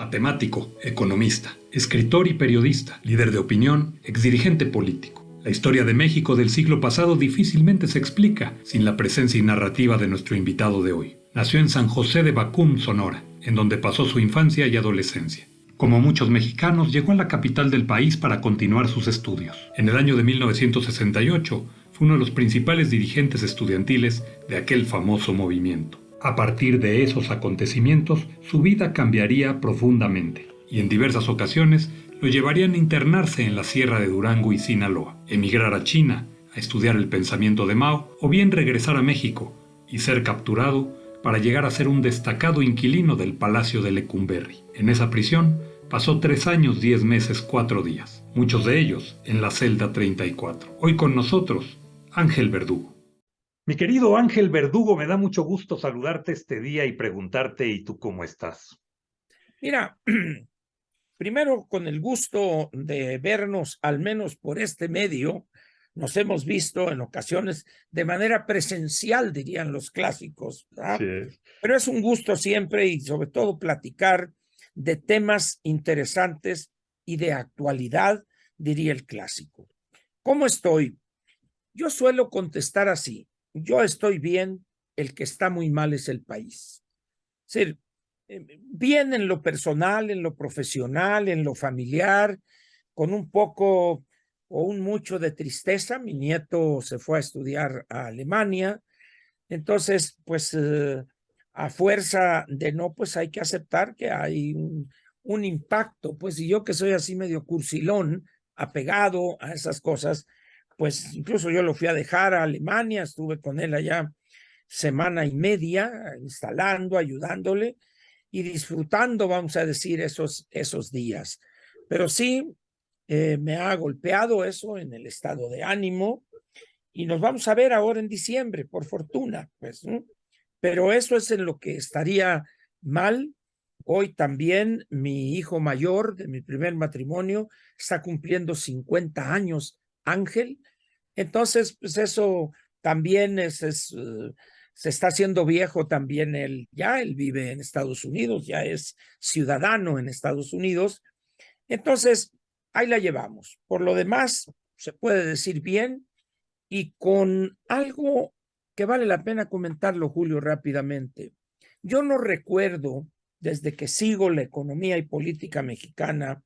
Matemático, economista, escritor y periodista, líder de opinión, exdirigente político. La historia de México del siglo pasado difícilmente se explica sin la presencia y narrativa de nuestro invitado de hoy. Nació en San José de Bacúm, Sonora, en donde pasó su infancia y adolescencia. Como muchos mexicanos, llegó a la capital del país para continuar sus estudios. En el año de 1968, fue uno de los principales dirigentes estudiantiles de aquel famoso movimiento. A partir de esos acontecimientos, su vida cambiaría profundamente, y en diversas ocasiones lo llevarían a internarse en la Sierra de Durango y Sinaloa, emigrar a China, a estudiar el pensamiento de Mao, o bien regresar a México y ser capturado para llegar a ser un destacado inquilino del Palacio de Lecumberri. En esa prisión pasó 3 años, 10 meses, 4 días, muchos de ellos en la celda 34. Hoy con nosotros, Ángel Verdugo. Mi querido Ángel Verdugo, me da mucho gusto saludarte este día y preguntarte, ¿y tú cómo estás? Mira, primero con el gusto de vernos, al menos por este medio, nos hemos visto en ocasiones de manera presencial, dirían los clásicos, ¿verdad? Sí. Pero es un gusto siempre y sobre todo platicar de temas interesantes y de actualidad, diría el clásico. ¿Cómo estoy? Yo suelo contestar así: yo estoy bien, el que está muy mal es el país. Es decir, bien en lo personal, en lo profesional, en lo familiar, con un poco o un mucho de tristeza. Mi nieto se fue a estudiar a Alemania, entonces, pues a fuerza de no, pues hay que aceptar que hay un impacto, pues, y yo que soy así medio cursilón, apegado a esas cosas, pues incluso yo lo fui a dejar a Alemania, estuve con él allá semana y media, instalando, ayudándole y disfrutando, vamos a decir, esos días. Pero sí, me ha golpeado eso en el estado de ánimo y nos vamos a ver ahora en diciembre, por fortuna, pues, ¿no? Pero eso es en lo que estaría mal. Hoy también mi hijo mayor de mi primer matrimonio está cumpliendo 50 años, Ángel. Entonces, pues eso también se está haciendo viejo también él. Ya él vive en Estados Unidos, ya es ciudadano en Estados Unidos. Entonces, ahí la llevamos. Por lo demás, se puede decir bien y con algo que vale la pena comentarlo, Julio, rápidamente. Yo no recuerdo, desde que sigo la economía y política mexicana,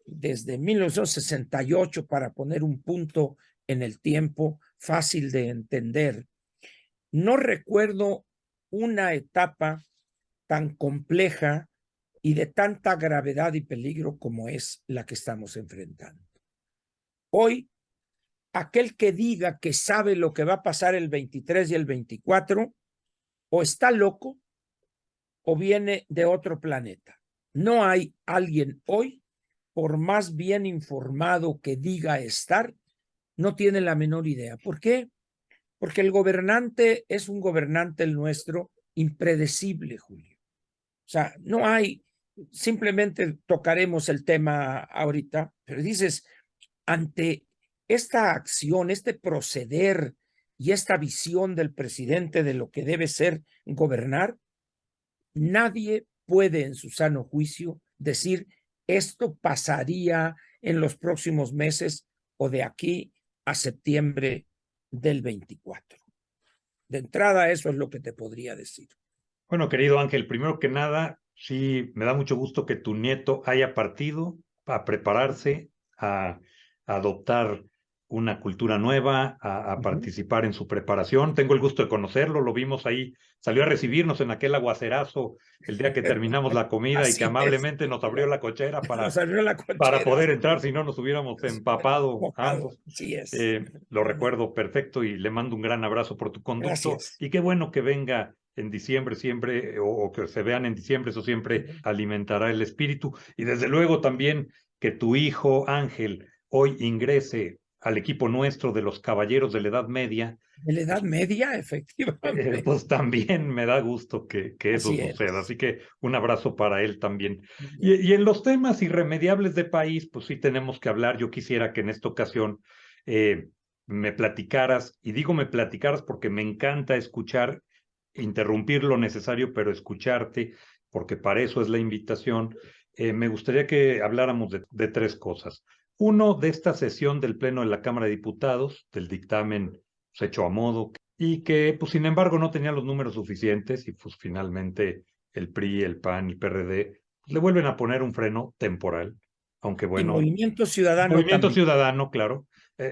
desde 1968, para poner un punto en el tiempo fácil de entender, no recuerdo una etapa tan compleja y de tanta gravedad y peligro como es la que estamos enfrentando. Hoy, aquel que diga que sabe lo que va a pasar el 23 y el 24, o está loco o viene de otro planeta. No hay alguien hoy, por más bien informado que diga estar, no tiene la menor idea. ¿Por qué? Porque el gobernante es un gobernante, el nuestro, impredecible, Julio. O sea, no hay, simplemente tocaremos el tema ahorita, pero dices, ante esta acción, este proceder y esta visión del presidente de lo que debe ser gobernar, nadie puede en su sano juicio decir esto pasaría en los próximos meses o de aquí a septiembre del 24. De entrada, eso es lo que te podría decir. Bueno, querido Ángel, primero que nada, sí, me da mucho gusto que tu nieto haya partido a prepararse, a adoptar una cultura nueva, a participar en su preparación. Tengo el gusto de conocerlo, lo vimos ahí, salió a recibirnos en aquel aguacerazo el día que terminamos la comida y que amablemente nos abrió la cochera Nos abrió la para cochera. poder entrar, si no nos hubiéramos empapado ambos. Sí es. Lo recuerdo perfecto y le mando un gran abrazo por tu conducto. Gracias. Y qué bueno que venga en diciembre siempre, o que se vean en diciembre, eso siempre alimentará el espíritu. Y desde luego también que tu hijo Ángel hoy ingrese al equipo nuestro de los Caballeros de la Edad Media. De la Edad Media, efectivamente. Pues también me da gusto que eso Así suceda. es. Así que un abrazo para él también. Y en los temas irremediables de país, pues sí tenemos que hablar. Yo quisiera que en esta ocasión me platicaras, y digo me platicaras porque me encanta escuchar, interrumpir lo necesario, pero escucharte, porque para eso es la invitación. me gustaría que habláramos de tres cosas. Uno, de esta sesión del Pleno de la Cámara de Diputados, del dictamen pues, hecho a modo, y que, pues, sin embargo, no tenía los números suficientes y, pues, finalmente el PRI, el PAN, el PRD pues, le vuelven a poner un freno temporal, aunque Y bueno, Movimiento Ciudadano Movimiento también. Ciudadano, claro,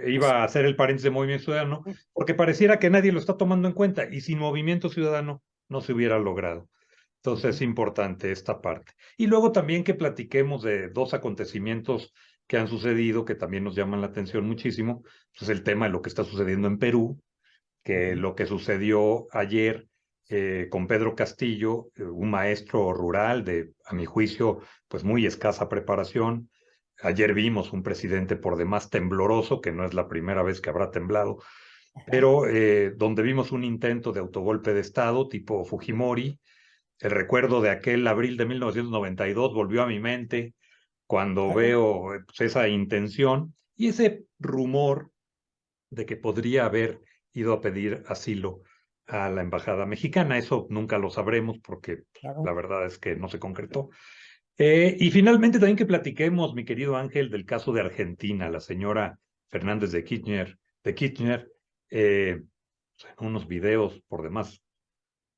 iba a hacer el paréntesis de Movimiento Ciudadano, porque pareciera que nadie lo está tomando en cuenta y sin Movimiento Ciudadano no se hubiera logrado. Entonces es importante esta parte. Y luego también que platiquemos de dos acontecimientos que han sucedido que también nos llaman la atención muchísimo. Pues el tema de lo que está sucediendo en Perú, que lo que sucedió ayer con Pedro Castillo, un maestro rural de, a mi juicio, pues muy escasa preparación. Ayer vimos un presidente por demás tembloroso, que no es la primera vez que habrá temblado, pero donde vimos un intento de autogolpe de Estado tipo Fujimori. El recuerdo de aquel abril de 1992 volvió a mi mente cuando Claro, veo pues, esa intención y ese rumor de que podría haber ido a pedir asilo a la embajada mexicana. Eso nunca lo sabremos porque la claro. verdad es que no se concretó. Y finalmente también que platiquemos, mi querido Ángel, del caso de Argentina, la señora Fernández de Kirchner, unos videos por demás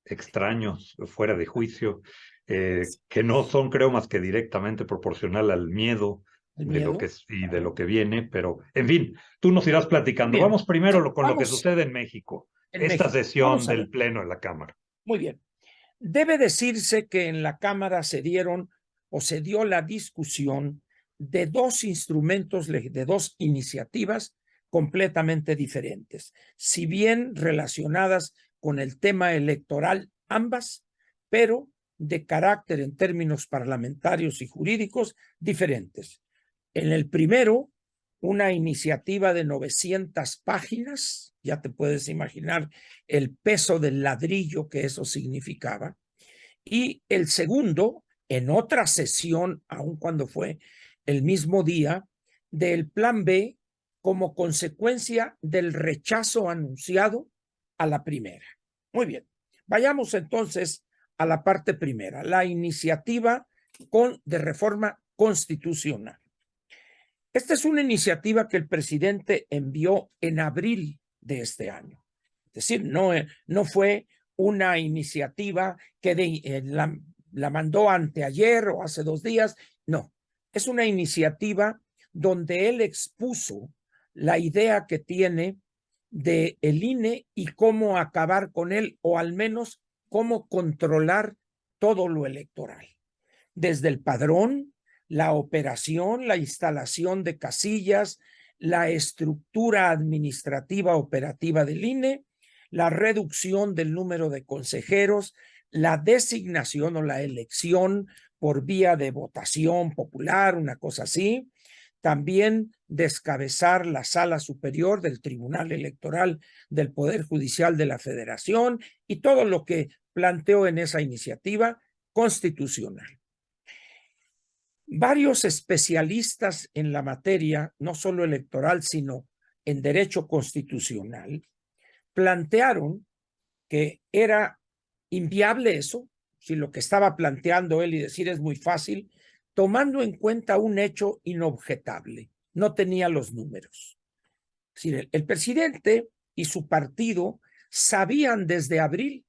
extraños, fuera de juicio, que no son, creo, más que directamente proporcional al miedo El de lo que miedo. es y de Claro. lo que viene, pero en fin, tú nos irás Muy platicando. bien. Vamos primero con lo que Vamos sucede en México, en esta México. sesión Vamos a del ver. Pleno de la Cámara. Muy bien. Debe decirse que en la Cámara se dieron o se dio la discusión de dos instrumentos, de dos iniciativas completamente diferentes, si bien relacionadas con el tema electoral, ambas, pero de carácter en términos parlamentarios y jurídicos diferentes. En el primero, una iniciativa de 900 páginas, ya te puedes imaginar el peso del ladrillo que eso significaba. Y el segundo, en otra sesión, aun cuando fue el mismo día, del Plan B como consecuencia del rechazo anunciado a la primera. Muy bien, vayamos entonces a la parte primera, la iniciativa de reforma constitucional. Esta es una iniciativa que el presidente envió en abril de este año. Es decir, no fue una iniciativa que la mandó anteayer o hace 2 días. No, es una iniciativa donde él expuso la idea que tiene de el INE y cómo acabar con él, o al menos cómo controlar todo lo electoral. Desde el padrón, la operación, la instalación de casillas, la estructura administrativa operativa del INE, la reducción del número de consejeros, la designación o la elección por vía de votación popular, una cosa así. También descabezar la sala superior del Tribunal Electoral del Poder Judicial de la Federación y todo lo que planteó en esa iniciativa constitucional. Varios especialistas en la materia, no solo electoral, sino en derecho constitucional, plantearon que era inviable eso, si lo que estaba planteando él y decir es muy fácil, tomando en cuenta un hecho inobjetable, no tenía los números. Es decir, el presidente y su partido sabían desde abril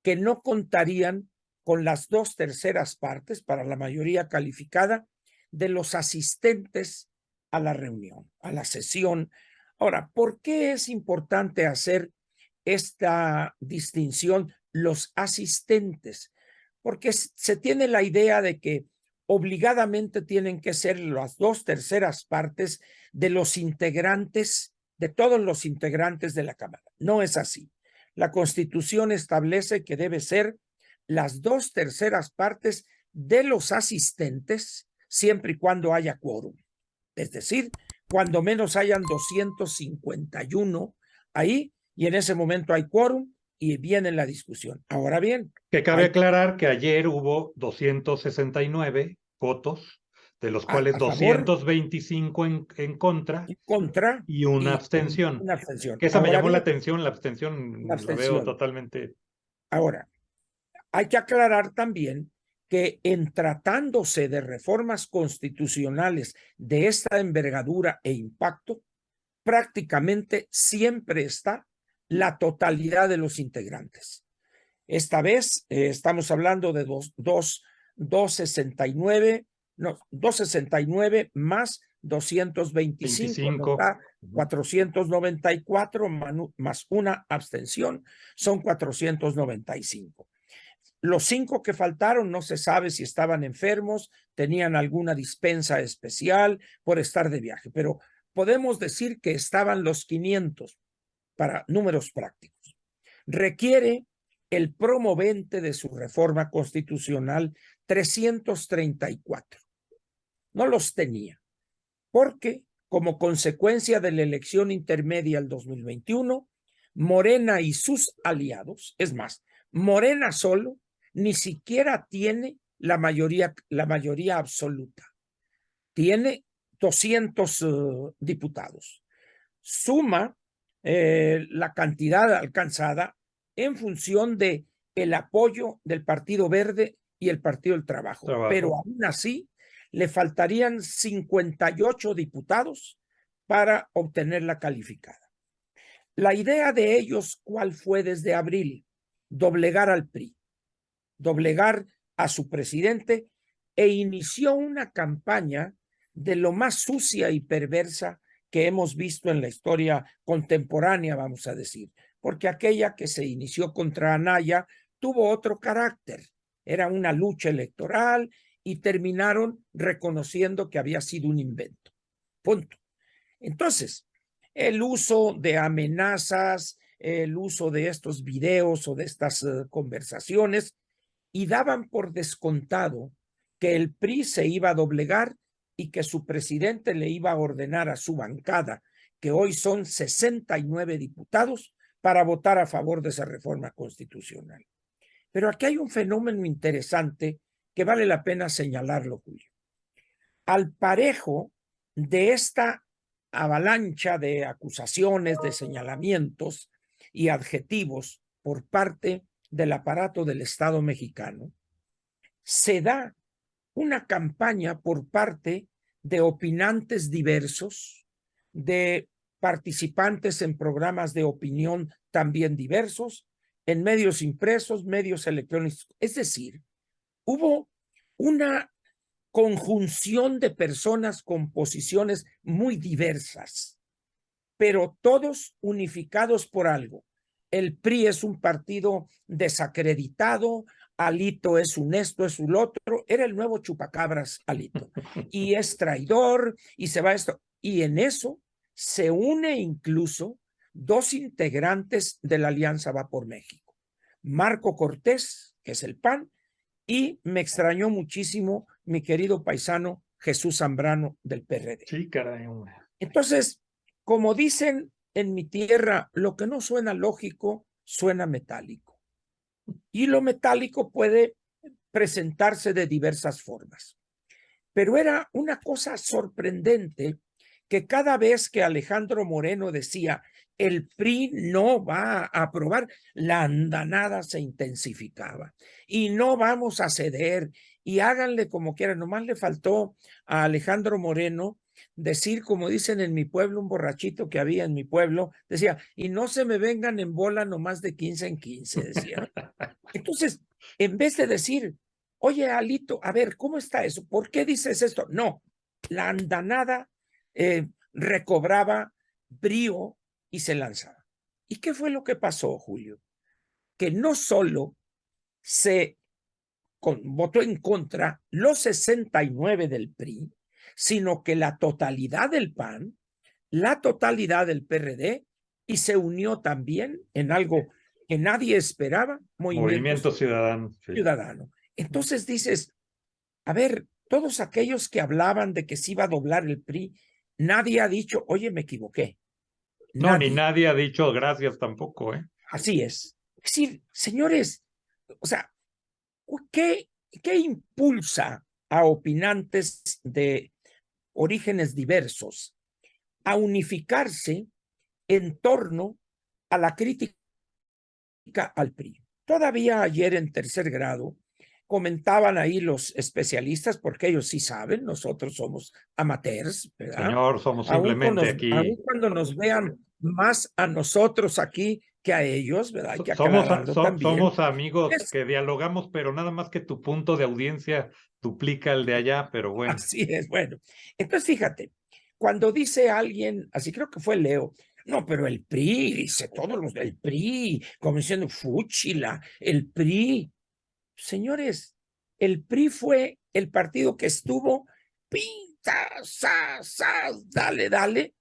que no contarían con las 2/3 partes para la mayoría calificada de los asistentes a la reunión, a la sesión. Ahora, ¿por qué es importante hacer esta distinción, los asistentes? Porque se tiene la idea de que obligadamente tienen que ser las 2/3 partes de los integrantes, de todos los integrantes de la Cámara. No es así. La Constitución establece que debe ser las 2/3 partes de los asistentes, siempre y cuando haya quórum. Es decir, cuando menos hayan 251 ahí, y en ese momento hay quórum y viene la discusión. Ahora bien, Que cabe aclarar que ayer hubo 269 votos, de los cuales a favor, 225 en contra en contra y una y abstención. una abstención. Que esa me Ahora llamó la bien, atención, la una abstención la veo abstención. totalmente. Ahora, hay que aclarar también que en tratándose de reformas constitucionales de esta envergadura e impacto, prácticamente siempre está la totalidad de los integrantes. Esta vez estamos hablando de 269, no, 269 más 225, nos da 494 más una abstención, son 495. Los 5 que faltaron no se sabe si estaban enfermos, tenían alguna dispensa especial por estar de viaje, pero podemos decir que estaban los 500 para números prácticos. Requiere el promovente de su reforma constitucional 334. No los tenía, porque como consecuencia de la elección intermedia del 2021, Morena y sus aliados, es más, Morena solo, ni siquiera tiene la mayoría absoluta. Tiene 200 diputados. Suma la cantidad alcanzada en función de el apoyo del Partido Verde y el Partido del Trabajo. Pero aún así le faltarían 58 diputados para obtener la calificada. La idea de ellos, ¿cuál fue desde abril? Doblegar al PRI, doblegar a su presidente, e inició una campaña de lo más sucia y perversa que hemos visto en la historia contemporánea, vamos a decir, porque aquella que se inició contra Anaya tuvo otro carácter, era una lucha electoral y terminaron reconociendo que había sido un invento. Punto. Entonces, el uso de amenazas, el uso de estos videos o de estas conversaciones, y daban por descontado que el PRI se iba a doblegar y que su presidente le iba a ordenar a su bancada, que hoy son 69 diputados, para votar a favor de esa reforma constitucional. Pero aquí hay un fenómeno interesante que vale la pena señalarlo, Julio. Al parejo de esta avalancha de acusaciones, de señalamientos y adjetivos por parte del aparato del Estado mexicano, se da una campaña por parte de opinantes diversos, de participantes en programas de opinión también diversos, en medios impresos, medios electrónicos. Es decir, hubo una conjunción de personas con posiciones muy diversas, pero todos unificados por algo. El PRI es un partido desacreditado, Alito es un esto, es un otro, era el nuevo chupacabras Alito, y es traidor, y se va esto, y en eso se une incluso 2 integrantes de la Alianza Va por México, Marco Cortés, que es el PAN, y me extrañó muchísimo mi querido paisano Jesús Zambrano del PRD. Sí, caray. Entonces, como dicen en mi tierra, lo que no suena lógico, suena metálico. Y lo metálico puede presentarse de diversas formas. Pero era una cosa sorprendente que cada vez que Alejandro Moreno decía, el PRI no va a aprobar, la andanada se intensificaba. Y no vamos a ceder, y háganle como quieran. Nomás le faltó a Alejandro Moreno decir, como dicen en mi pueblo, un borrachito que había en mi pueblo, decía, y no se me vengan en bola nomás de 15 en 15, decía. Entonces, en vez de decir, oye, Alito, a ver, ¿cómo está eso? ¿Por qué dices esto? No, la andanada recobraba brío y se lanzaba. ¿Y qué fue lo que pasó, Julio? Que no solo se votó en contra los 69 del PRI, sino que la totalidad del PAN, la totalidad del PRD, y se unió también en algo que nadie esperaba, Movimiento Ciudadano. Sí. Ciudadano. Entonces dices, a ver, todos aquellos que hablaban de que se iba a doblar el PRI, nadie ha dicho, oye, me equivoqué. No, ni nadie ha dicho gracias tampoco, ¿eh? Así es. Es decir, señores, o sea, ¿qué impulsa a opinantes de orígenes diversos a unificarse en torno a la crítica al PRI? Todavía ayer en tercer grado comentaban ahí los especialistas, porque ellos sí saben, nosotros somos amateurs, ¿verdad? Señor, somos simplemente aquí. Aún cuando nos vean más a nosotros aquí que a ellos, ¿verdad? Hay que aclararlo también. Somos amigos que dialogamos, pero nada más que tu punto de audiencia duplica el de allá, pero bueno. Así es, bueno. Entonces, fíjate, cuando dice alguien, así creo que fue Leo, no, pero el PRI, dice todos los del PRI, como diciendo, fúchila, el PRI. Señores, el PRI fue el partido que estuvo pinta, dale, dale,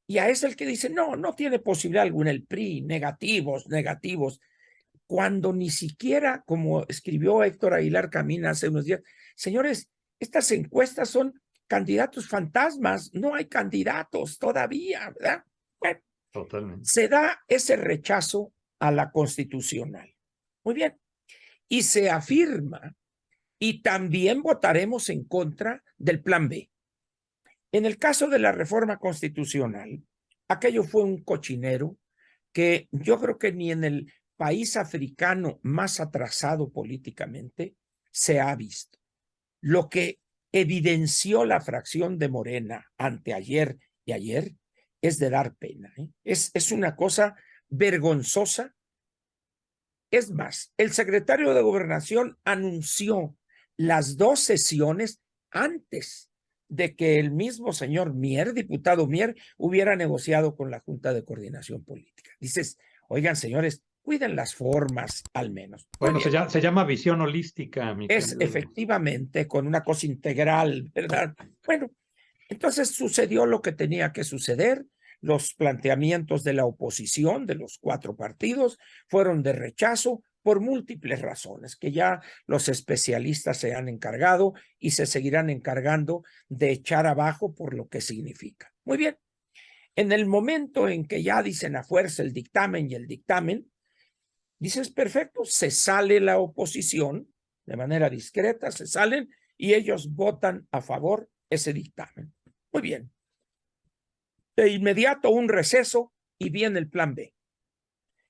y a ese el que dice, no, no tiene posibilidad alguna el PRI, negativos, negativos, cuando ni siquiera, como escribió Héctor Aguilar Camín hace unos días, señores, estas encuestas son candidatos fantasmas, no hay candidatos todavía, ¿verdad? Bueno, totalmente. se da ese rechazo a la constitucional. Muy bien. Y se afirma, y también votaremos en contra del plan B. En el caso de la reforma constitucional, aquello fue un cochinero que yo creo que ni en el país africano más atrasado políticamente se ha visto. Lo que evidenció la fracción de Morena anteayer y ayer es de dar pena. Es una cosa vergonzosa. Es más, el secretario de Gobernación anunció las 2 sesiones antes de que el mismo señor Mier, diputado Mier, hubiera negociado con la Junta de Coordinación Política. Dices, oigan, señores, cuiden las formas al menos. Bueno, se llama visión holística, mi Es querido. efectivamente con una cosa integral, ¿verdad? Bueno, entonces sucedió lo que tenía que suceder. Los planteamientos de la oposición, de los 4 partidos, fueron de rechazo por múltiples razones, que ya los especialistas se han encargado y se seguirán encargando de echar abajo por lo que significa. Muy bien, en el momento en que ya dicen a fuerza el dictamen y el dictamen, dices, perfecto, se sale la oposición de manera discreta, se salen y ellos votan a favor ese dictamen. Muy bien. De inmediato un receso y viene el plan B,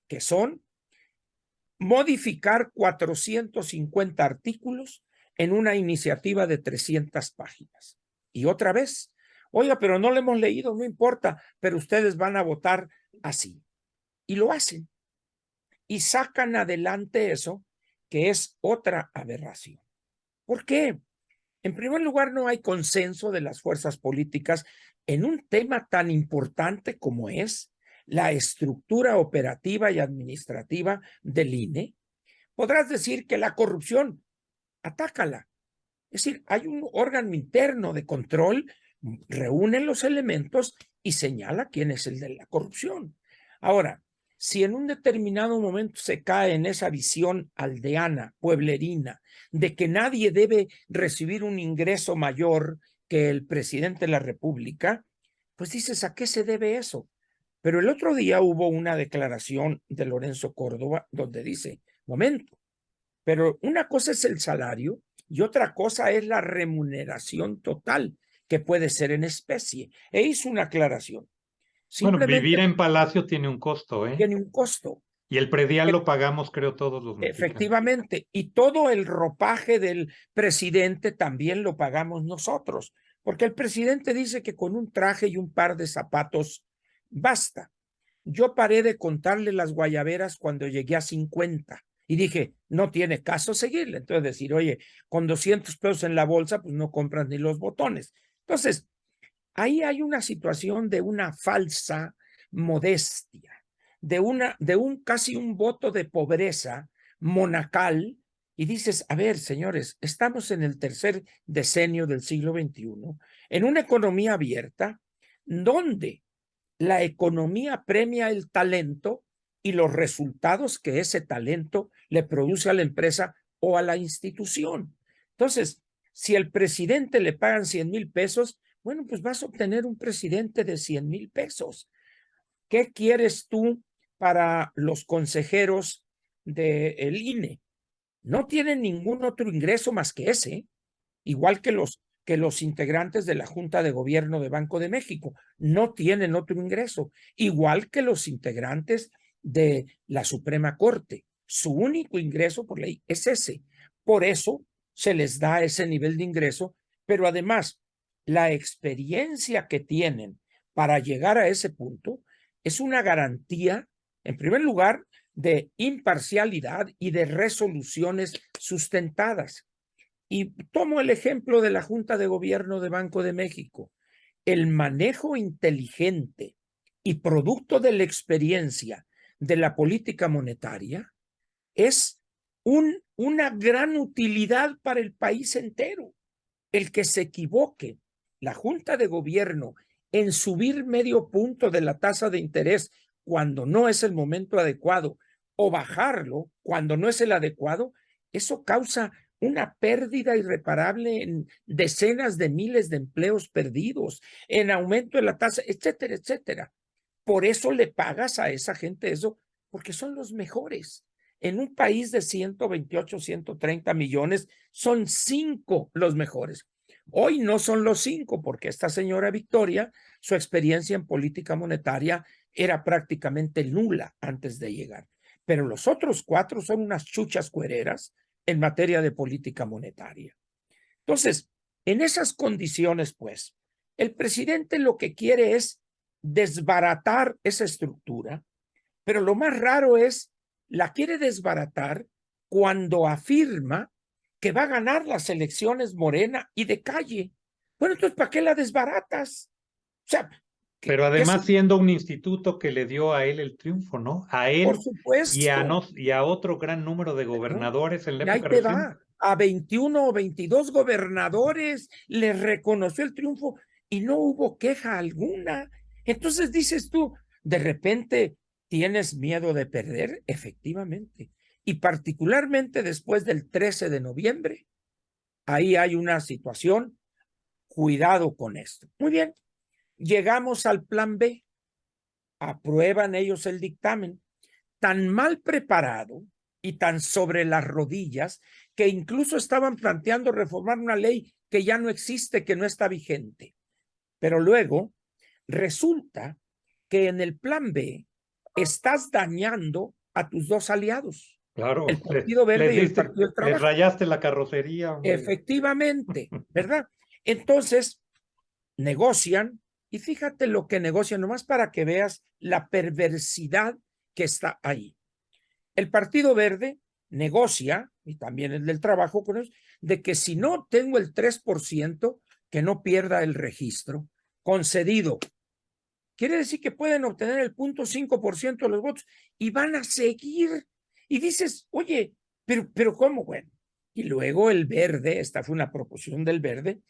que son modificar 450 artículos en una iniciativa de 300 páginas. Y otra vez, oiga, pero no lo hemos leído, no importa, pero ustedes van a votar así. Y lo hacen. Y sacan adelante eso, que es otra aberración. ¿Por qué? En primer lugar, no hay consenso de las fuerzas políticas en un tema tan importante como es la estructura operativa y administrativa del INE. Podrás decir que la corrupción, atácala. Es decir, hay un órgano interno de control, reúne los elementos y señala quién es el de la corrupción. Ahora, si en un determinado momento se cae en esa visión aldeana, pueblerina, de que nadie debe recibir un ingreso mayor que el presidente de la República, pues dices, ¿a qué se debe eso? Pero el otro día hubo una declaración de Lorenzo Córdoba donde dice, momento, pero una cosa es el salario y otra cosa es la remuneración total, que puede ser en especie. E hizo una aclaración. Bueno, vivir en Palacio tiene un costo, ¿eh? Tiene un costo. Y el predial lo pagamos, creo, todos los mexicanos. Efectivamente. Y todo el ropaje del presidente también lo pagamos nosotros. Porque el presidente dice que con un traje y un par de zapatos basta. Yo paré de contarle las guayaberas cuando llegué a 50 y dije, no tiene caso seguirle. Entonces decir, oye, con 200 pesos en la bolsa, pues no compras ni los botones. Entonces, ahí hay una situación de una falsa modestia, de un casi un voto de pobreza monacal, y dices, a ver, señores, estamos en el tercer decenio del siglo XXI, en una economía abierta, donde la economía premia el talento y los resultados que ese talento le produce a la empresa o a la institución. Entonces, si al presidente le pagan 100,000 pesos, bueno, pues vas a obtener un presidente de 100,000 pesos. ¿Qué quieres tú para los consejeros del INE? No tienen ningún otro ingreso más que ese, igual que los integrantes de la Junta de Gobierno de Banco de México. No tienen otro ingreso, igual que los integrantes de la Suprema Corte. Su único ingreso por ley es ese. Por eso se les da ese nivel de ingreso, pero además la experiencia que tienen para llegar a ese punto es una garantía, en primer lugar, de imparcialidad y de resoluciones sustentadas. Y tomo el ejemplo de la Junta de Gobierno de Banco de México. El manejo inteligente y producto de la experiencia de la política monetaria es una gran utilidad para el país entero. El que se equivoque la Junta de Gobierno en subir medio punto de la tasa de interés cuando no es el momento adecuado o bajarlo cuando no es el adecuado, eso causa una pérdida irreparable en decenas de miles de empleos perdidos, en aumento de la tasa, etcétera, etcétera. Por eso le pagas a esa gente eso, porque son los mejores. En un país de 128, 130 millones, son 5 los mejores. Hoy no son los 5, porque esta señora Victoria, su experiencia en política monetaria era prácticamente nula antes de llegar. Pero los otros 4 son unas chuchas cuereras en materia de política monetaria. Entonces, en esas condiciones, pues, el presidente lo que quiere es desbaratar esa estructura, pero lo más raro es, la quiere desbaratar cuando afirma que va a ganar las elecciones Morena y de calle. Bueno, entonces, ¿para qué la desbaratas? O sea, pero además siendo un instituto que le dio a él el triunfo, ¿no? A él por supuesto. y a otro gran número de gobernadores en la Y ahí época te reciente. va. A 21 o 22 gobernadores les reconoció el triunfo y no hubo queja alguna. Entonces dices tú, de repente tienes miedo de perder, efectivamente. Y particularmente después del 13 de noviembre, ahí hay una situación, cuidado con esto. Muy bien, llegamos al plan B, aprueban ellos el dictamen, tan mal preparado y tan sobre las rodillas que incluso estaban planteando reformar una ley que ya no existe, que no está vigente. Pero luego resulta que en el plan B estás dañando a tus 2 aliados, Claro, el Partido Verde y el Partido del les Trabajo. rayaste la carrocería. Hombre. Efectivamente, ¿verdad? Entonces, negocian, y fíjate lo que negocian, nomás para que veas la perversidad que está ahí. El Partido Verde negocia, y también el del Trabajo con ellos, de que si no tengo el 3%, que no pierda el registro concedido. Quiere decir que pueden obtener el 0.5% de los votos y van a seguir. Y dices, oye, pero ¿cómo? Bueno, y luego el Verde, esta fue una proposición del Verde,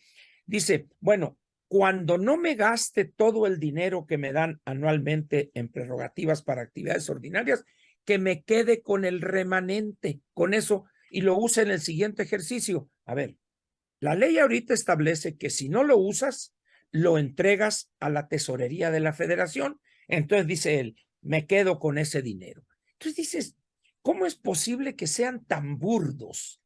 dice, bueno, cuando no me gaste todo el dinero que me dan anualmente en prerrogativas para actividades ordinarias, que me quede con el remanente, con eso, y lo use en el siguiente ejercicio. A ver, la ley ahorita establece que si no lo usas, lo entregas a la tesorería de la federación. Entonces dice él, me quedo con ese dinero. Entonces dices, ¿cómo es posible que sean tan burdos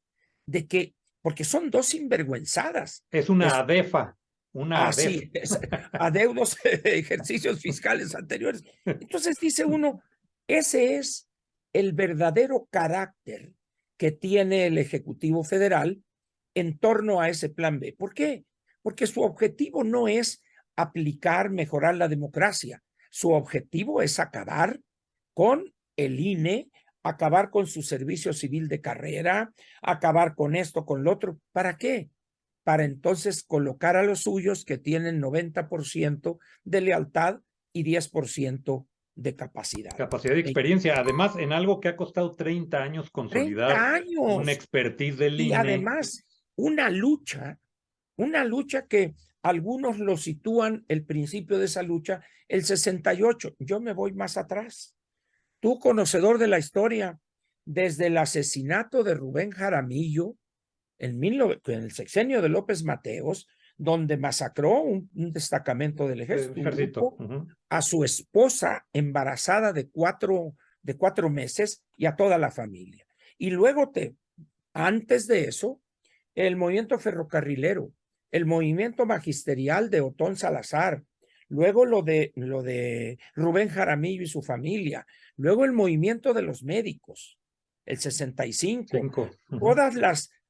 de que, porque son 2 sinvergüenzadas? Es una ADEFA. Una Así es, adeudos ejercicios fiscales anteriores. Entonces dice uno, ese es el verdadero carácter que tiene el Ejecutivo Federal en torno a ese plan B. ¿Por qué? Porque su objetivo no es aplicar, mejorar la democracia. Su objetivo es acabar con el INE, acabar con su servicio civil de carrera, acabar con esto, con lo otro. ¿Para qué? Para entonces colocar a los suyos que tienen 90% de lealtad y 10% de capacidad. Capacidad y experiencia. Además, en algo que ha costado 30 años consolidar 30 años. una expertise del Y INE. además, una lucha que algunos lo sitúan, el principio de esa lucha, el 68. Yo me voy más atrás. Tú, conocedor de la historia, desde el asesinato de Rubén Jaramillo, en el sexenio de López Mateos, donde masacró un destacamento del ejército, a su esposa embarazada de cuatro meses y a toda la familia. Y luego, antes de eso, el movimiento ferrocarrilero, el movimiento magisterial de Otón Salazar, luego lo de Rubén Jaramillo y su familia, luego el movimiento de los médicos, el 65, todas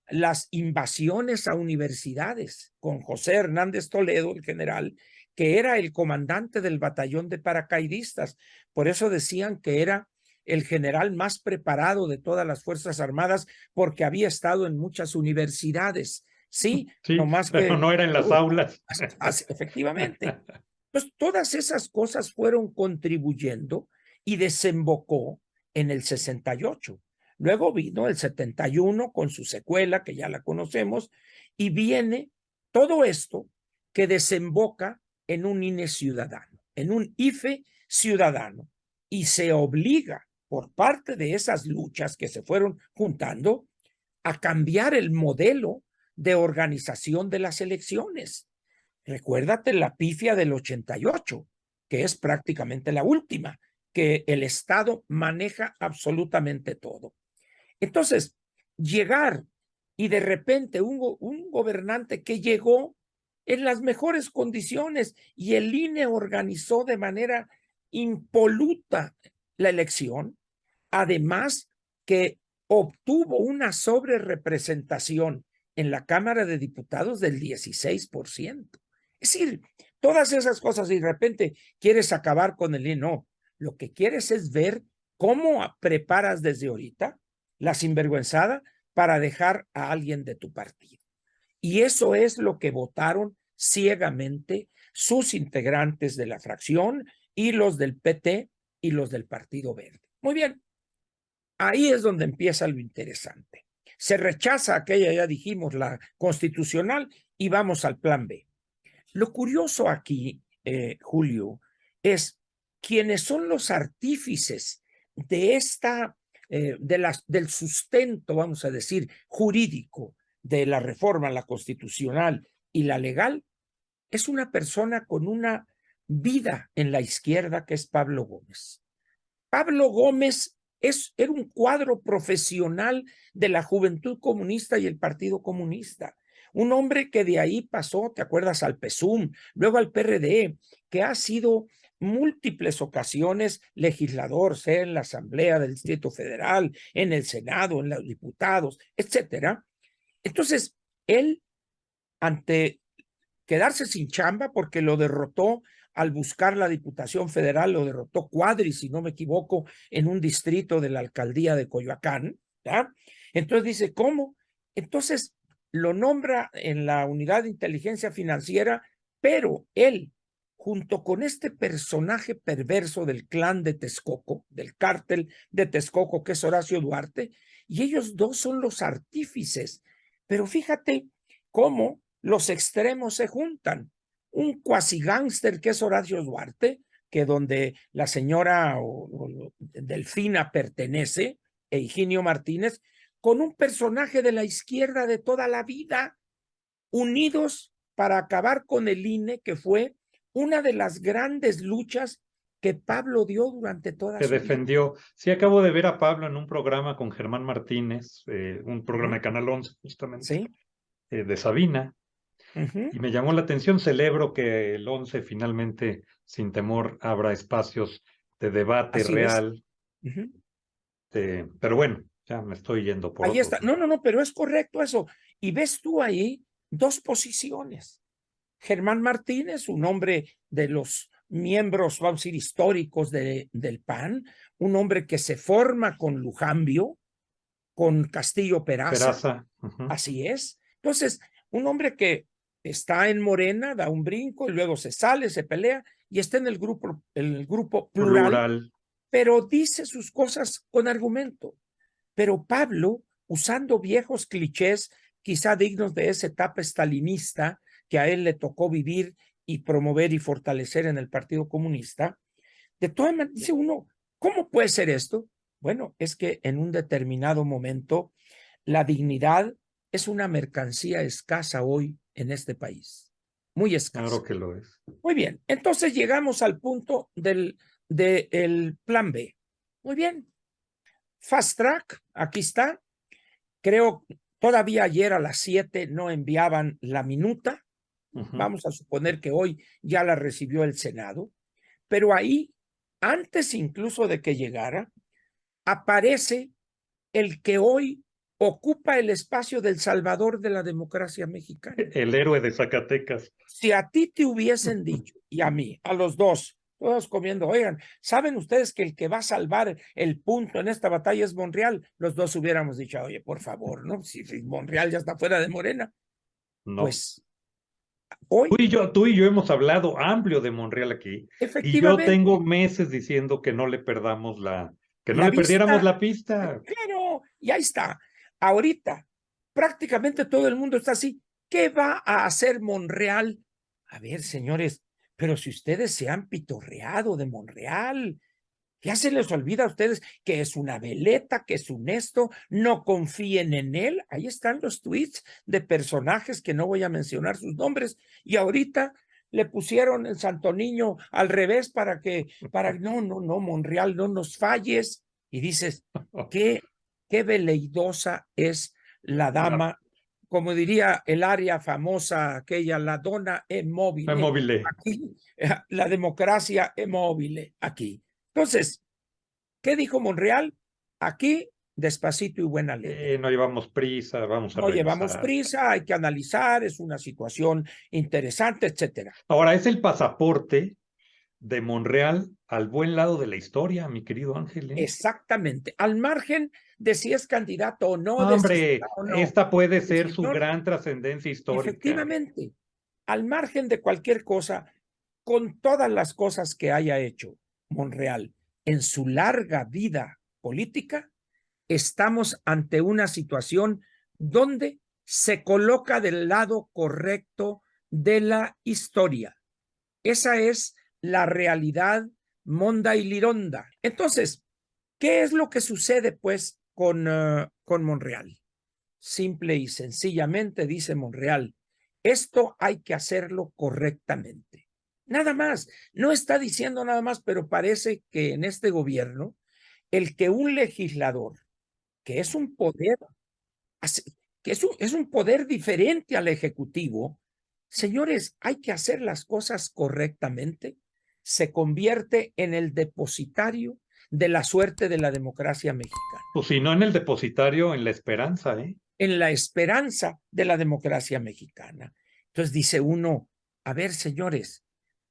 las invasiones a universidades con José Hernández Toledo, el general, que era el comandante del batallón de paracaidistas. Por eso decían que era el general más preparado de todas las Fuerzas Armadas porque había estado en muchas universidades. Sí, Sí, nomás pero que... no era en las aulas. Efectivamente. Pues todas esas cosas fueron contribuyendo y desembocó en el 68. Luego vino el 71 con su secuela, que ya la conocemos, y viene todo esto que desemboca en un INE ciudadano, en un IFE ciudadano, y se obliga por parte de esas luchas que se fueron juntando a cambiar el modelo de organización de las elecciones. Recuérdate la pifia del 88, que es prácticamente la última, que el Estado maneja absolutamente todo. Entonces, llegar y de repente un gobernante que llegó en las mejores condiciones y el INE organizó de manera impoluta la elección, además que obtuvo una sobrerepresentación en la Cámara de Diputados del 16%. Es decir, todas esas cosas y de repente quieres acabar con el INE. No, lo que quieres es ver cómo preparas desde ahorita la sinvergüenzada para dejar a alguien de tu partido. Y eso es lo que votaron ciegamente sus integrantes de la fracción y los del PT y los del Partido Verde. Muy bien, ahí es donde empieza lo interesante. Se rechaza aquella, ya dijimos, la constitucional y vamos al plan B. Lo curioso aquí, Julio, es quiénes son los artífices de esta, del sustento, vamos a decir, jurídico de la reforma, la constitucional y la legal, es una persona con una vida en la izquierda que es Pablo Gómez. Pablo Gómez era un cuadro profesional de la Juventud Comunista y el Partido Comunista. Un hombre que de ahí pasó, ¿te acuerdas? Al PSUM, luego al PRD, que ha sido múltiples ocasiones legislador, sea en la Asamblea del Distrito Federal, en el Senado, en los diputados, etcétera. Entonces, él, ante quedarse sin chamba, porque lo derrotó al buscar la Diputación Federal, lo derrotó Cuadri, si no me equivoco, en un distrito de la alcaldía de Coyoacán, ¿ya? Entonces dice, ¿cómo? Entonces lo nombra en la unidad de inteligencia financiera, pero él, junto con este personaje perverso del clan de Texcoco, del cártel de Texcoco, que es Horacio Duarte, y ellos dos son los artífices. Pero fíjate cómo los extremos se juntan. Un cuasi gángster que es Horacio Duarte, que donde la señora Delfina pertenece, e Higinio Martínez, con un personaje de la izquierda de toda la vida, unidos para acabar con el INE, que fue una de las grandes luchas que Pablo dio durante toda Se su vida. defendió. Sí, acabo de ver a Pablo en un programa con Germán Martínez, un programa de Canal 11, justamente, Sí. de Sabina, y me llamó la atención. Celebro que el 11 finalmente, sin temor, abra espacios de debate Así es. real. Pero bueno, ya me estoy yendo por Ahí otros. está. No, pero es correcto eso. Y ves tú ahí dos posiciones. Germán Martínez, un hombre de los miembros, vamos a decir, históricos del PAN, un hombre que se forma con Lujambio, con Castillo Peraza, Peraza. así es. Entonces, un hombre que está en Morena, da un brinco y luego se sale, se pelea y está en el grupo plural, pero dice sus cosas con argumento. Pero Pablo, usando viejos clichés, quizá dignos de esa etapa estalinista que a él le tocó vivir y promover y fortalecer en el Partido Comunista, de todas maneras, dice uno, ¿cómo puede ser esto? Bueno, es que en un determinado momento la dignidad es una mercancía escasa hoy en este país, muy escasa. Claro que lo es. Muy bien, entonces llegamos al punto del plan B. Muy bien, Fast Track, aquí está. Creo todavía ayer a las 7 no enviaban la minuta. Vamos a suponer que hoy ya la recibió el Senado, pero ahí, antes incluso de que llegara, aparece el que hoy ocupa el espacio del salvador de la democracia mexicana. El héroe de Zacatecas. Si a ti te hubiesen dicho, y a mí, a los dos, todos comiendo, oigan, ¿saben ustedes que el que va a salvar el punto en esta batalla es Monreal? Los dos hubiéramos dicho, oye, por favor, ¿no? Si Monreal ya está fuera de Morena. No. Pues hoy, Tú y yo hemos hablado amplio de Monreal aquí. Y yo efectivamente, tengo meses diciendo que no le perdamos que no la le perdiéramos vista, la pista. claro, y ahí está. Ahorita, prácticamente todo el mundo está así. ¿Qué va a hacer Monreal? A ver, señores, pero si ustedes se han pitorreado de Monreal, ya se les olvida a ustedes que es una veleta, que es un esto, no confíen en él. Ahí están los tweets de personajes que no voy a mencionar sus nombres, y ahorita le pusieron el Santo Niño al revés no, Monreal, no nos falles. Y dices, qué veleidosa es la dama, como diría el área famosa aquella, la donna è mobile. Aquí, la democracia è mobile, aquí. Entonces, ¿qué dijo Monreal? Aquí, despacito y buena letra. No llevamos prisa, vamos a No revisar. llevamos prisa, hay que analizar, es una situación interesante, etcétera. Ahora, es el pasaporte de Monreal al buen lado de la historia, mi querido Ángel. Exactamente. Al margen de si es candidato o no, Hombre, o no. esta puede ser El su señor, gran trascendencia histórica. efectivamente, al margen de cualquier cosa, con todas las cosas que haya hecho Monreal en su larga vida política, estamos ante una situación donde se coloca del lado correcto de la historia. Esa es la realidad monda y lironda. Entonces, ¿qué es lo que sucede pues con Monreal? Simple y sencillamente dice Monreal, esto hay que hacerlo correctamente. Nada más, no está diciendo nada más, pero parece que en este gobierno, el que un legislador, que es un poder, que es un poder diferente al ejecutivo, señores, hay que hacer las cosas correctamente, se convierte en el depositario de la suerte de la democracia mexicana. Pues si no en el depositario, en la esperanza, ¿eh? En la esperanza de la democracia mexicana. Entonces dice uno, a ver, señores,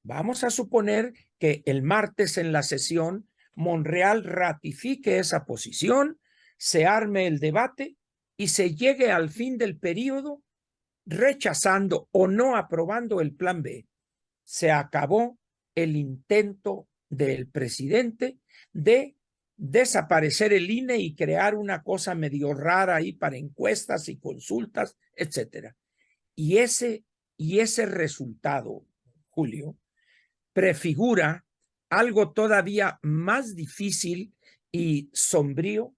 vamos a suponer que el martes en la sesión Monreal ratifique esa posición, se arme el debate y se llegue al fin del periodo rechazando o no aprobando el plan B. Se acabó el intento del presidente de desaparecer el INE y crear una cosa medio rara ahí para encuestas y consultas, etcétera. Y ese resultado, Julio, prefigura algo todavía más difícil y sombrío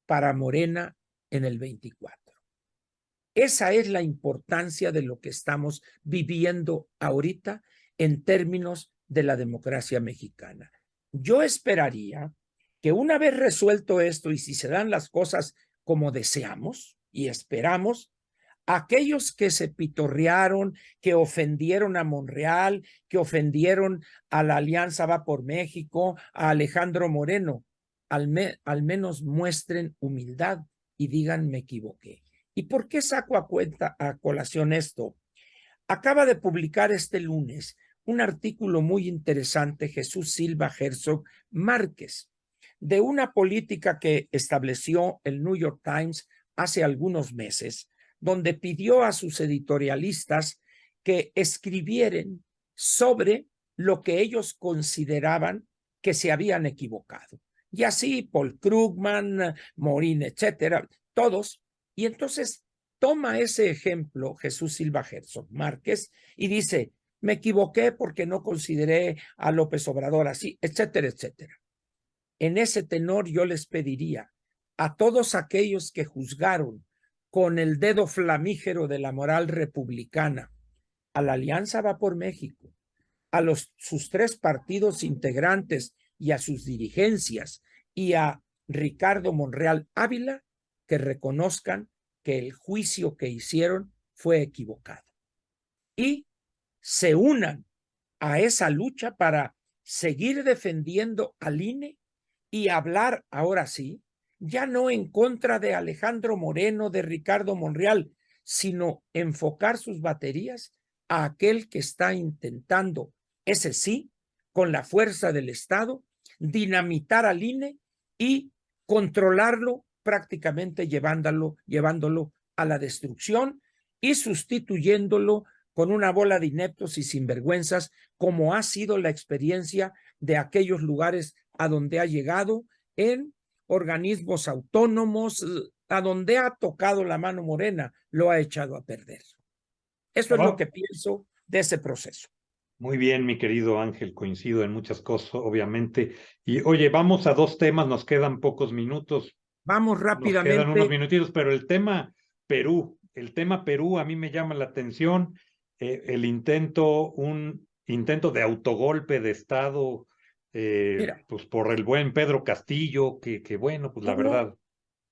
para Morena en el 24. Esa es la importancia de lo que estamos viviendo ahorita en términos de la democracia mexicana. Yo esperaría que una vez resuelto esto y si se dan las cosas como deseamos y esperamos, aquellos que se pitorrearon, que ofendieron a Monreal, que ofendieron a la Alianza Va por México, a Alejandro Moreno, al menos muestren humildad y digan me equivoqué. ¿Y por qué saco a colación esto? Acaba de publicar este lunes un artículo muy interesante, Jesús Silva Herzog Márquez, de una política que estableció el New York Times hace algunos meses, donde pidió a sus editorialistas que escribieran sobre lo que ellos consideraban que se habían equivocado. Y así Paul Krugman, Morín, etcétera, todos. Y entonces toma ese ejemplo Jesús Silva Herzog Márquez y dice, me equivoqué porque no consideré a López Obrador así, etcétera, etcétera. En ese tenor yo les pediría a todos aquellos que juzgaron con el dedo flamígero de la moral republicana a la Alianza Va por México, a sus tres partidos integrantes y a sus dirigencias y a Ricardo Monreal Ávila, que reconozcan que el juicio que hicieron fue equivocado y se unan a esa lucha para seguir defendiendo al INE y hablar ahora sí ya no en contra de Alejandro Moreno, de Ricardo Monreal, sino enfocar sus baterías a aquel que está intentando, ese sí, con la fuerza del Estado, dinamitar al INE y controlarlo, prácticamente llevándolo a la destrucción y sustituyéndolo con una bola de ineptos y sinvergüenzas, como ha sido la experiencia de aquellos lugares a donde ha llegado, en organismos autónomos, a donde ha tocado la mano Morena, lo ha echado a perder. Eso es lo que pienso de ese proceso. Muy bien, mi querido Ángel, coincido en muchas cosas, obviamente. Y oye, vamos a dos temas, nos quedan pocos minutos. Vamos Nos quedan unos rápidamente. minutitos, pero el tema Perú a mí me llama la atención, un intento de autogolpe de Estado, Mira, pues por el buen Pedro Castillo, que bueno, pues la verdad.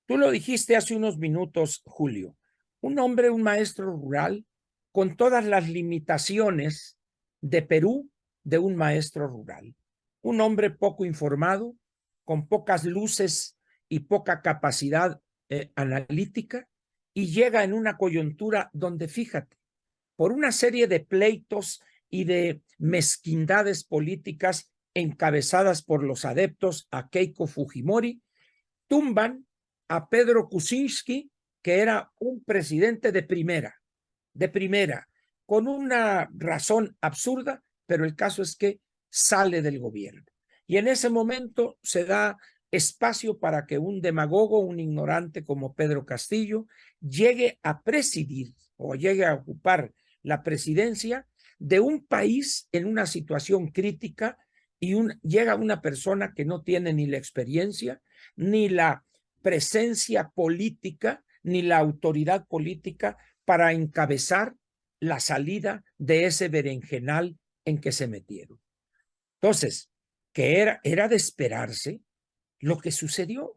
Tú lo dijiste hace unos minutos, Julio. Un hombre, un maestro rural, con todas las limitaciones de Perú de un maestro rural. Un hombre poco informado, con pocas luces y poca capacidad analítica, y llega en una coyuntura donde, fíjate, por una serie de pleitos y de mezquindades políticas encabezadas por los adeptos a Keiko Fujimori, tumban a Pedro Kuczynski, que era un presidente de primera, con una razón absurda, pero el caso es que sale del gobierno. Y en ese momento se da espacio para que un demagogo, un ignorante como Pedro Castillo, llegue a presidir o llegue a ocupar la presidencia de un país en una situación crítica, y llega una persona que no tiene ni la experiencia, ni la presencia política, ni la autoridad política para encabezar la salida de ese berenjenal en que se metieron. Entonces, que era de esperarse lo que sucedió.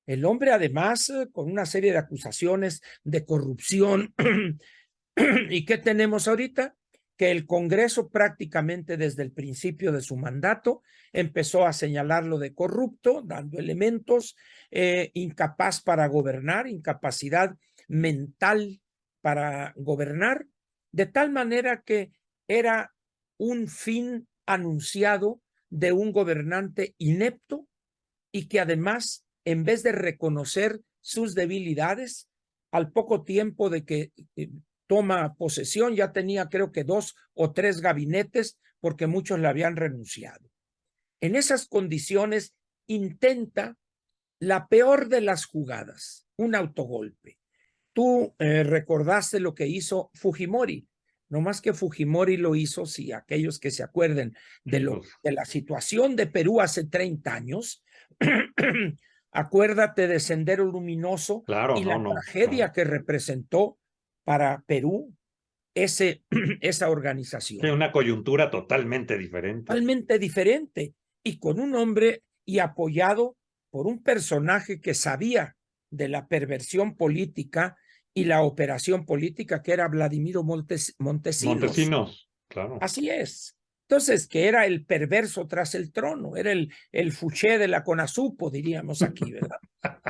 El hombre, además, con una serie de acusaciones de corrupción. ¿Y qué tenemos ahorita? Que el Congreso, prácticamente desde el principio de su mandato, empezó a señalarlo de corrupto, dando elementos, incapaz para gobernar, incapacidad mental para gobernar, de tal manera que era un fin anunciado de un gobernante inepto, y que además, en vez de reconocer sus debilidades, al poco tiempo de que toma posesión, ya tenía creo que 2 o 3 gabinetes, porque muchos le habían renunciado. En esas condiciones intenta la peor de las jugadas, un autogolpe. Tú recordaste lo que hizo Fujimori, no más que Fujimori lo hizo, si aquellos que se acuerden de la situación de Perú hace 30 años, acuérdate de Sendero Luminoso, claro, y la tragedia que representó para Perú esa organización. Sí, una coyuntura totalmente diferente. Totalmente diferente, y con un hombre y apoyado por un personaje que sabía de la perversión política y la operación política, que era Vladimiro Montesinos. Claro. Así es. Entonces, que era el perverso tras el trono, era el Fouché de la Conasupo, diríamos aquí, ¿verdad?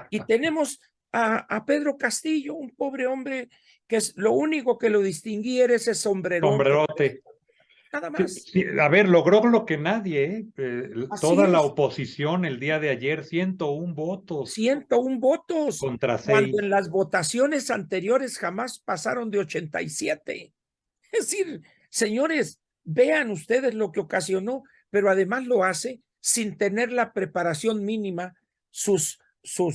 Y tenemos a Pedro Castillo, un pobre hombre que es lo único que lo distinguía era ese sombrerote. Nada más. Sí, a ver, logró lo que nadie, toda la oposición el día de ayer, 101 votos. 101 votos. Contra 6. Cuando en las votaciones anteriores jamás pasaron de 87. Es decir, señores, vean ustedes lo que ocasionó, pero además lo hace sin tener la preparación mínima, sus,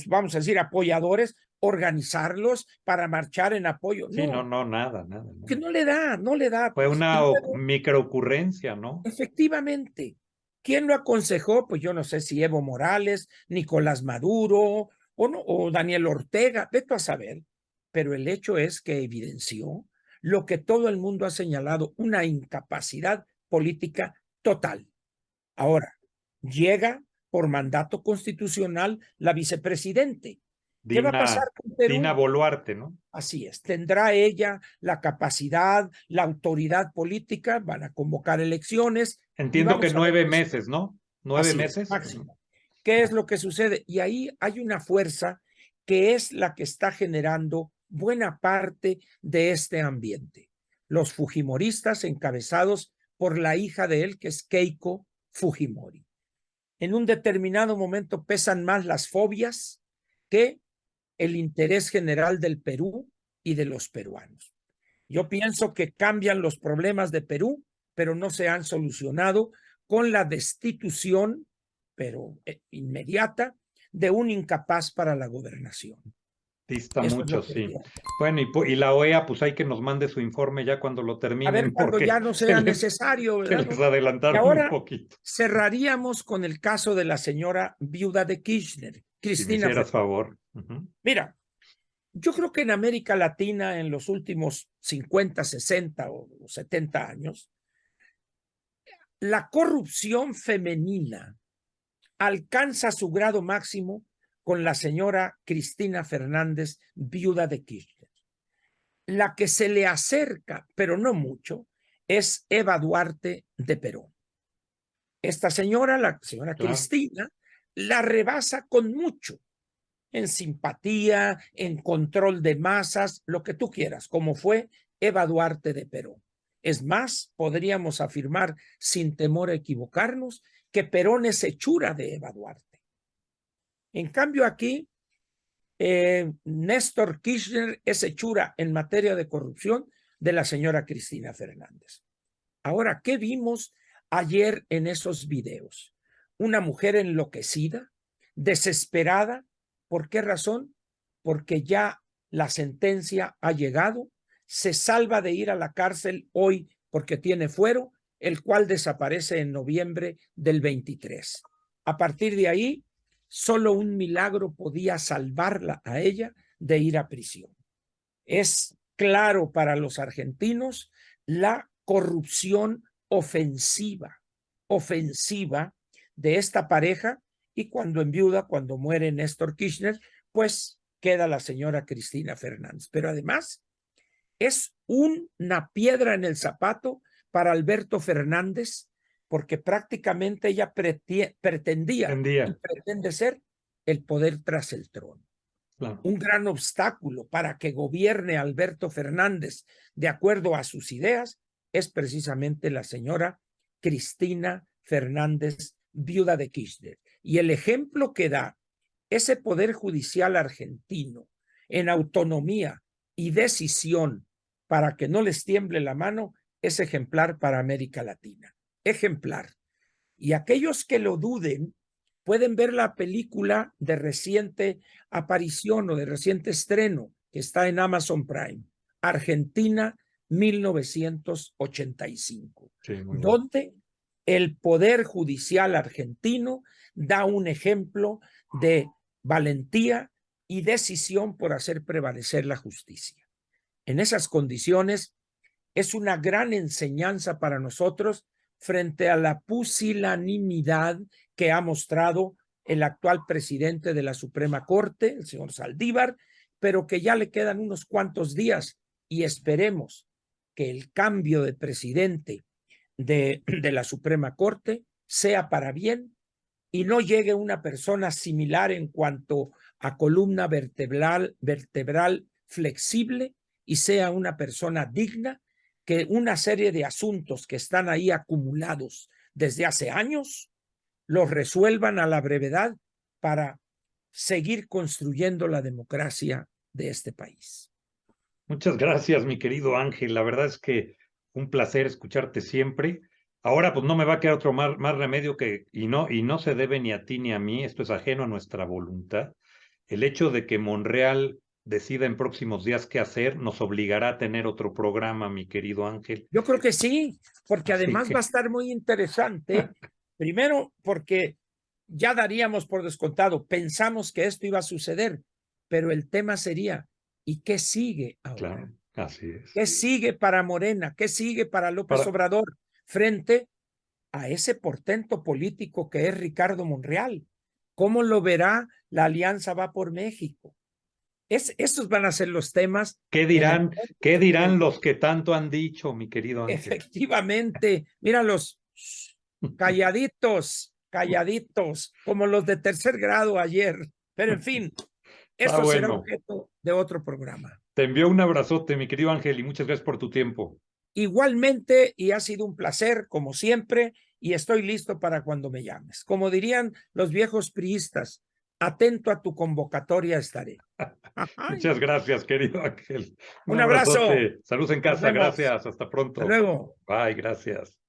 vamos a decir, apoyadores, organizarlos para marchar en apoyo. Sí, no, nada. Que no le da. Fue una microocurrencia, ¿no? Efectivamente. ¿Quién lo aconsejó? Pues yo no sé si Evo Morales, Nicolás Maduro o Daniel Ortega, vete a saber. Pero el hecho es que evidenció lo que todo el mundo ha señalado, una incapacidad política total. Ahora, llega por mandato constitucional la vicepresidente. ¿Qué va a pasar con Perú? Dina Boluarte, ¿no? Así es. ¿Tendrá ella la capacidad, la autoridad política? Van a convocar elecciones. Entiendo que 9 meses, ¿no? 9 meses. Máximo. ¿Qué es lo que sucede? Y ahí hay una fuerza que es la que está generando buena parte de este ambiente. Los fujimoristas encabezados por la hija de él, que es Keiko Fujimori. En un determinado momento pesan más las fobias que el interés general del Perú y de los peruanos. Yo pienso que cambian los problemas de Perú, pero no se han solucionado con la destitución, pero inmediata, de un incapaz para la gobernación. Dista Eso es mucho, lo que sí. pienso. Bueno, y la OEA, pues hay que nos mande su informe ya cuando lo A ver, terminen, cuando porque ya no sea necesario, se ¿verdad? les Y adelantaron un ahora poquito. cerraríamos con el caso de la señora viuda de Kirchner, Si me Cristina hicieras Fernández. favor. Mira, yo creo que en América Latina en los últimos 50, 60 o 70 años, la corrupción femenina alcanza su grado máximo con la señora Cristina Fernández, viuda de Kirchner. La que se le acerca, pero no mucho, es Eva Duarte de Perón. Esta señora, la señora Claro. Cristina, la rebasa con mucho en simpatía, en control de masas, lo que tú quieras, como fue Eva Duarte de Perón. Es más, podríamos afirmar sin temor a equivocarnos que Perón es hechura de Eva Duarte. En cambio aquí, Néstor Kirchner es hechura en materia de corrupción de la señora Cristina Fernández. Ahora, ¿qué vimos ayer en esos videos? Una mujer enloquecida, desesperada. ¿Por qué razón? Porque ya la sentencia ha llegado, se salva de ir a la cárcel hoy porque tiene fuero, el cual desaparece en noviembre del 23. A partir de ahí, solo un milagro podía salvarla a ella de ir a prisión. Es claro para los argentinos la corrupción ofensiva de esta pareja, y cuando enviuda, cuando muere Néstor Kirchner, pues queda la señora Cristina Fernández. Pero además es una piedra en el zapato para Alberto Fernández, porque prácticamente ella pretendía y pretende ser el poder tras el trono. Claro. Un gran obstáculo para que gobierne Alberto Fernández de acuerdo a sus ideas es precisamente la señora Cristina Fernández, viuda de Kirchner. Y el ejemplo que da ese poder judicial argentino en autonomía y decisión para que no les tiemble la mano es ejemplar para América Latina. Ejemplar. Y aquellos que lo duden pueden ver la película de reciente aparición o de reciente estreno que está en Amazon Prime, Argentina 1985, sí, donde el Poder Judicial argentino da un ejemplo de valentía y decisión por hacer prevalecer la justicia. En esas condiciones es una gran enseñanza para nosotros frente a la pusilanimidad que ha mostrado el actual presidente de la Suprema Corte, el señor Saldívar, pero que ya le quedan unos cuantos días y esperemos que el cambio de presidente de la Suprema Corte sea para bien y no llegue una persona similar en cuanto a columna vertebral flexible y sea una persona digna, que una serie de asuntos que están ahí acumulados desde hace años los resuelvan a la brevedad para seguir construyendo la democracia de este país. Muchas gracias, mi querido Ángel. La verdad es que un placer escucharte siempre. Ahora, pues no me va a quedar otro más remedio que, y no se debe ni a ti ni a mí, esto es ajeno a nuestra voluntad. El hecho de que Monreal decida en próximos días qué hacer nos obligará a tener otro programa, mi querido Ángel. Yo creo que sí, porque además va a estar muy interesante. Primero, porque ya daríamos por descontado, pensamos que esto iba a suceder, pero el tema sería, ¿y qué sigue ahora? Claro, así es. ¿Qué sigue para Morena? ¿Qué sigue para López Obrador frente a ese portento político que es Ricardo Monreal? ¿Cómo lo verá la Alianza Va por México? Estos van a ser los temas. ¿Qué dirán los que tanto han dicho, mi querido Ángel? Efectivamente, míralos, calladitos. calladitos, como los de tercer grado ayer. Pero en fin, esto será objeto de otro programa. Te envío un abrazote, mi querido Ángel, y muchas gracias por tu tiempo. Igualmente, y ha sido un placer, como siempre, y estoy listo para cuando me llames. Como dirían los viejos priistas, atento a tu convocatoria estaré. Muchas gracias, querido Ángel. Un abrazo. Saludos en casa, gracias, hasta pronto. Hasta luego. Bye, gracias.